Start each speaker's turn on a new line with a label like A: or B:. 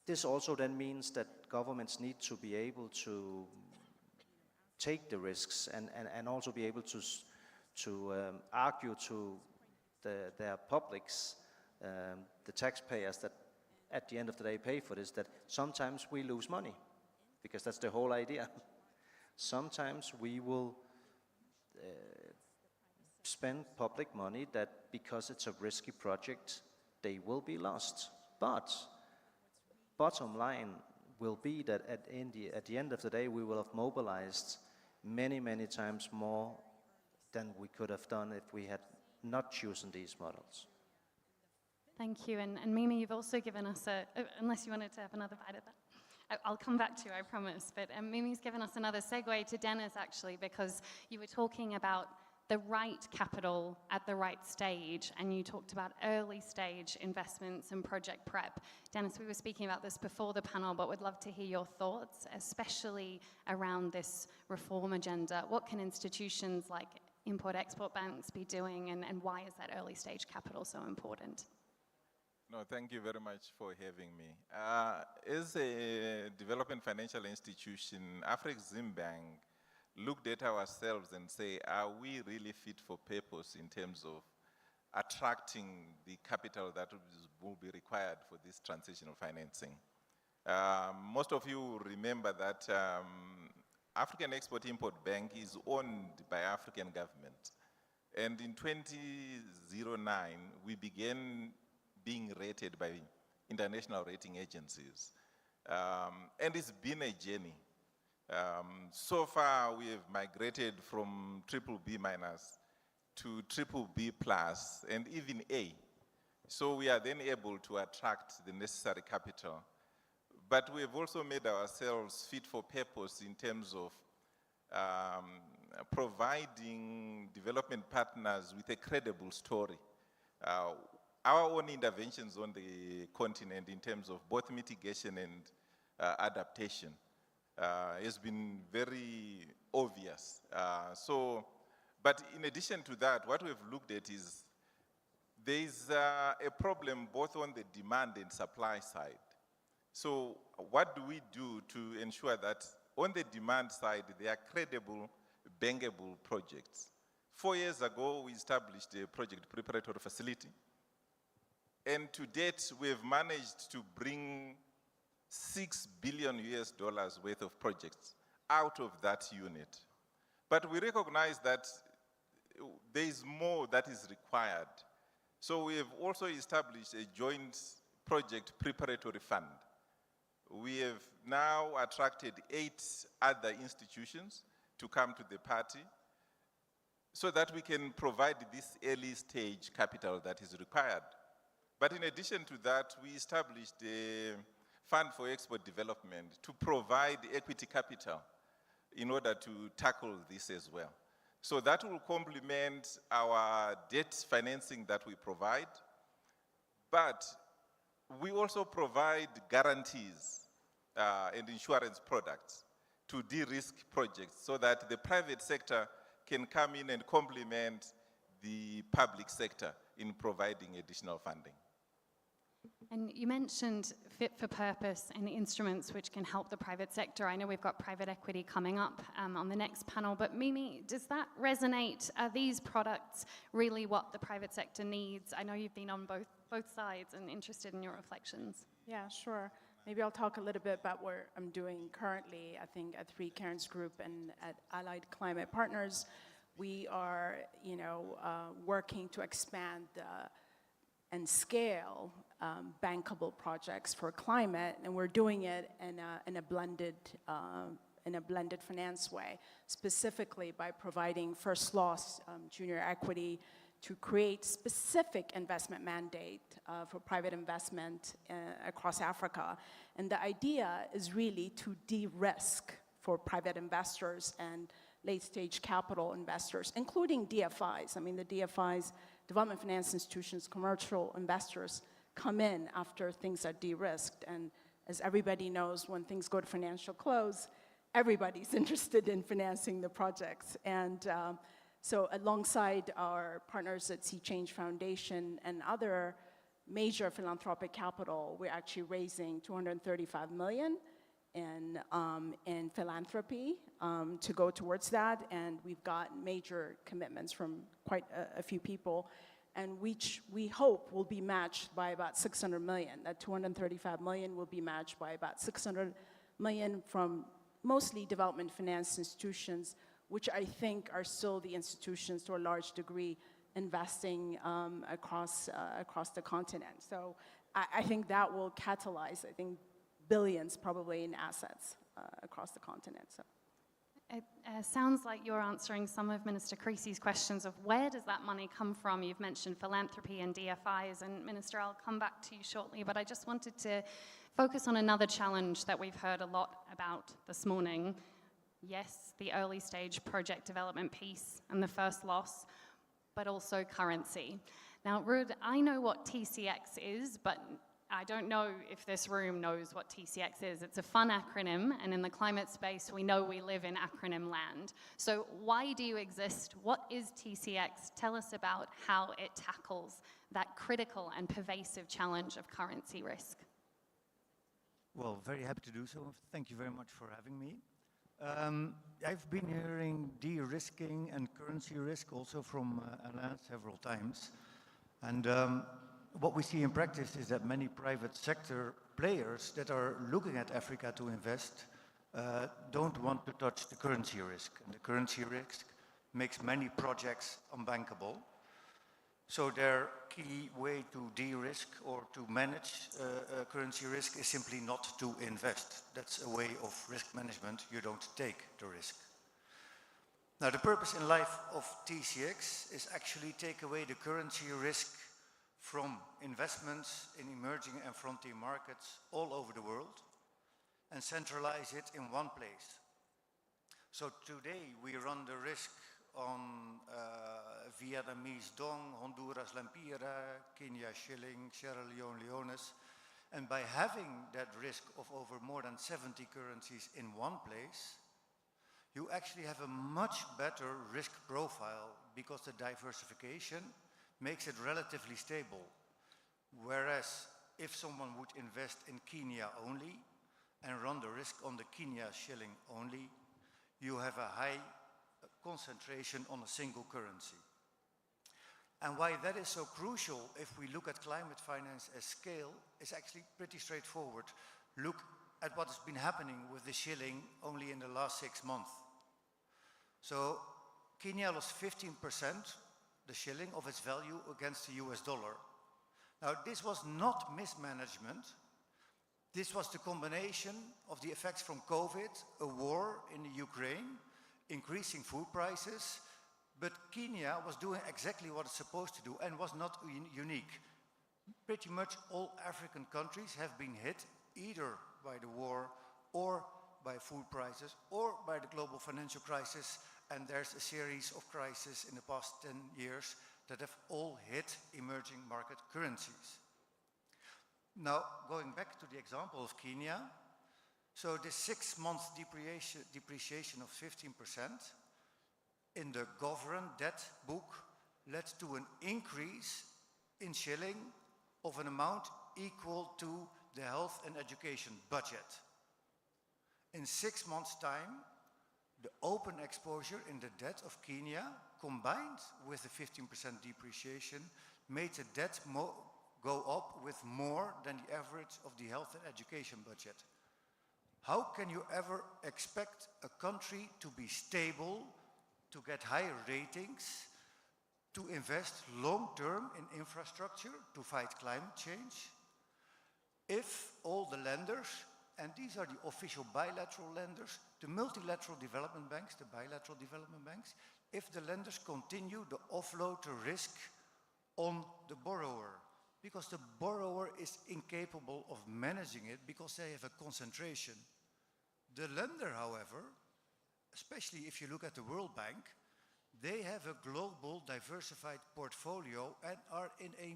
A: this also then means that governments need to be able to take the risks and also be able to argue to their publics, the taxpayers that at the end of the day pay for this, that sometimes we lose money, because that's the whole idea. Sometimes we will spend public money that, because it's a risky project, they will be lost. But bottom line will be that at the end of the day, we will have mobilized many, many times more than we could have done if we had not chosen these models.
B: Thank you. And Mimi, you've also given us unless you wanted to have another bite of that. I'll come back to you, I promise. But Mimi's given us another segue to Dennis, actually, because you were talking about the right capital at the right stage, and you talked about early stage investments and project prep. Dennis, we were speaking about this before the panel, but would love to hear your thoughts, especially around this reform agenda. What can institutions like import-export banks be doing, and why is that early stage capital so important?
C: No, thank you very much for having me. As a development financial institution, Afreximbank looked at ourselves and say, are we really fit for purpose in terms of attracting the capital that will be required for this transitional financing? Most of you remember that African Export-Import Bank is owned by African government. And in 2009, we began being rated by international rating agencies. And it's been a journey. So far, we have migrated from BBB- to BBB+, and even A. So we are then able to attract the necessary capital. But we have also made ourselves fit for purpose in terms of providing development partners with a credible story. Our own interventions on the continent in terms of both mitigation and adaptation has been very obvious. But in addition to that, what we've looked at is there's a problem both on the demand and supply side. So what do we do to ensure that on the demand side, there are credible, bankable projects? 4 years ago, we established a project preparatory facility. And to date, we've managed to bring $6 billion worth of projects out of that unit. But we recognize that there is more that is required. So we have also established a joint project preparatory fund. We have now attracted 8 other institutions to come to the party so that we can provide this early stage capital that is required. But in addition to that, we established a fund for export development to provide equity capital in order to tackle this as well. So that will complement our debt financing that we provide, but we also provide guarantees and insurance products to de-risk projects so that the private sector can come in and complement the public sector in providing additional funding.
B: And you mentioned fit for purpose and instruments which can help the private sector. I know we've got private equity coming up on the next panel, but Mimi, does that resonate? Are these products really what the private sector needs? I know you've been on both sides and interested in your reflections.
D: Yeah, sure. Maybe I'll talk a little bit about what I'm doing currently. I think at 3Cairns Group and at Allied Climate Partners, we are, working to expand and scale bankable projects for climate, and we're doing it in a blended finance way, specifically by providing first loss junior equity to create specific investment mandate for private investment across Africa. And the idea is really to de-risk for private investors and late-stage capital investors, including DFIs. I mean, the DFIs, development finance institutions, commercial investors, come in after things are de-risked. And as everybody knows, when things go to financial close, everybody's interested in financing the projects. And so alongside our partners at Sea Change Foundation and other major philanthropic capital. We're actually raising 235 million in philanthropy to go towards that, and we've got major commitments from quite a few people, and which we hope will be matched by about 600 million. That 235 million will be matched by about 600 million from mostly development finance institutions, which I think are still the institutions to a large degree investing across the continent. So I think that will catalyze, I think, billions probably in assets across the continent. So.
B: It sounds like you're answering some of Minister Creasy's questions of where does that money come from? You've mentioned philanthropy and DFIs, and Minister, I'll come back to you shortly, but I just wanted to focus on another challenge that we've heard a lot about this morning. Yes, the early stage project development piece and the first loss, but also currency. Now, Ruud, I know what TCX is, but I don't know if this room knows what TCX is. It's a fun acronym, and in the climate space, we know we live in acronym land. So why do you exist? What is TCX? Tell us about how it tackles that critical and pervasive challenge of currency risk.
E: Well, very happy to do so. Thank you very much for having me. I've been hearing de-risking and currency risk also from Alain several times. And what we see in practice is that many private sector players that are looking at Africa to invest don't want to touch the currency risk. And the currency risk makes many projects unbankable. So their key way to de-risk or to manage currency risk is simply not to invest. That's a way of risk management. You don't take the risk. Now, the purpose in life of TCX is actually take away the currency risk from investments in emerging and frontier markets all over the world and centralize it in one place. So today we run the risk on Vietnamese dong, Honduras lempira, Kenya shilling, Sierra Leone leones. And by having that risk of over more than 70 currencies in one place, you actually have a much better risk profile because the diversification makes it relatively stable. Whereas if someone would invest in Kenya only and run the risk on the Kenya shilling only, you have a high concentration on a single currency. And why that is so crucial if we look at climate finance as scale is actually pretty straightforward. Look at what has been happening with the shilling only in the last 6 months. So Kenya lost 15%, the shilling, of its value against the US dollar. Now, this was not mismanagement. This was the combination of the effects from COVID, a war in the Ukraine, increasing food prices, but Kenya was doing exactly what it's supposed to do and was not unique. Pretty much all African countries have been hit either by the war or by food prices or by the global financial crisis, and there's a series of crises in the past 10 years that have all hit emerging market currencies. Now, going back to the example of Kenya, so the 6-month depreciation of 15% in the sovereign debt book led to an increase in shilling of an amount equal to the health and education budget. In 6 months' time, the open exposure in the debt of Kenya, combined with the 15% depreciation, made the debt go up with more than the average of the health and education budget. How can you ever expect a country to be stable, to get higher ratings, to invest long-term in infrastructure to fight climate change, if all the lenders, and these are the official bilateral lenders, the multilateral development banks, the bilateral development banks, if the lenders continue to offload the risk on the borrower, because the borrower is incapable of managing it because they have a concentration. The lender, however, especially if you look at the World Bank, they have a global diversified portfolio and are in a